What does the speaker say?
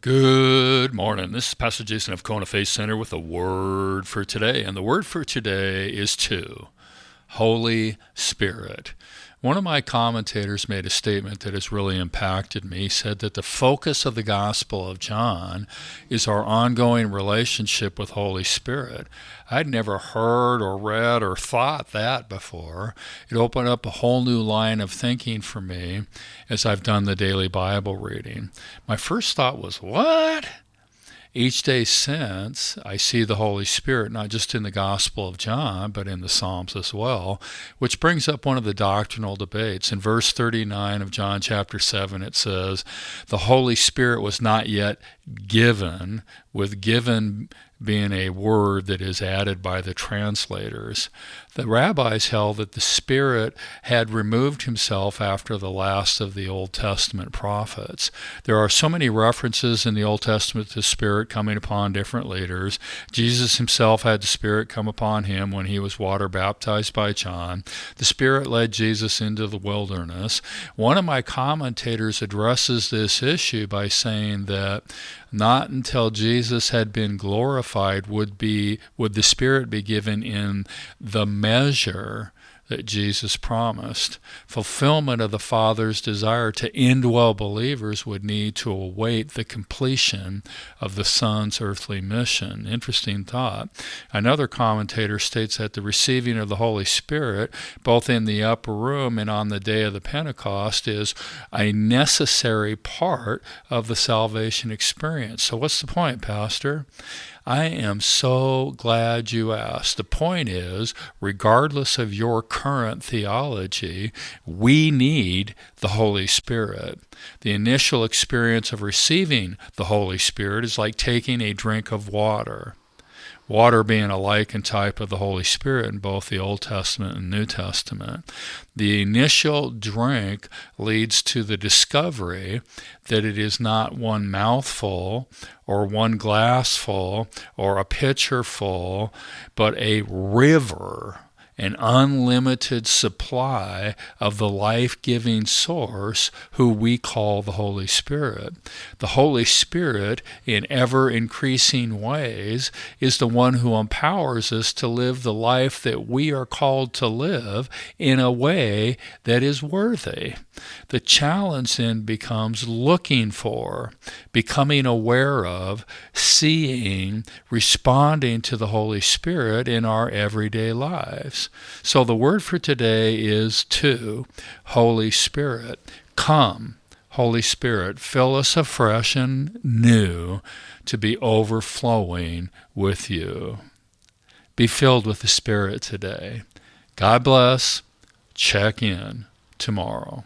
Good morning. This is Pastor Jason of Kona Faith Center with a word for today. And the word for today is Holy Spirit. One of my commentators made a statement that has really impacted me. He said that the focus of the Gospel of John is our ongoing relationship with Holy Spirit. I'd never heard or read or thought that before. It opened up a whole new line of thinking for me as I've done the daily Bible reading. My first thought was, what? Each day since, I see the Holy Spirit, not just in the Gospel of John, but in the Psalms as well, which brings up one of the doctrinal debates. In verse 39 of John chapter 7, it says, the Holy Spirit was not yet given, with given being a word that is added by the translators. The rabbis held that the Spirit had removed himself after the last of the Old Testament prophets. There are so many references in the Old Testament to the Spirit coming upon different leaders. Jesus himself had the Spirit come upon him when he was water baptized by John. The Spirit led Jesus into the wilderness. One of my commentators addresses this issue by saying that not until Jesus had been glorified would the Spirit be given in the measure that Jesus promised. Fulfillment of the Father's desire to indwell believers would need to await the completion of the Son's earthly mission. Interesting thought. Another commentator states that the receiving of the Holy Spirit, both in the upper room and on the day of the Pentecost, is a necessary part of the salvation experience. So what's the point, Pastor? I am so glad you asked. The point is, regardless of your current theology, we need the Holy Spirit. The initial experience of receiving the Holy Spirit is like taking a drink of water. Water being a like and type of the Holy Spirit in both the Old Testament and New Testament. The initial drink leads to the discovery that it is not one mouthful or one glassful or a pitcher full, but a river, an unlimited supply of the life-giving source who we call the Holy Spirit. The Holy Spirit, in ever-increasing ways, is the one who empowers us to live the life that we are called to live in a way that is worthy. The challenge then becomes looking for, becoming aware of, seeing, responding to the Holy Spirit in our everyday lives. So the word for today is Holy Spirit. Come, Holy Spirit, fill us afresh and new to be overflowing with you. Be filled with the Spirit today. God bless. Check in tomorrow.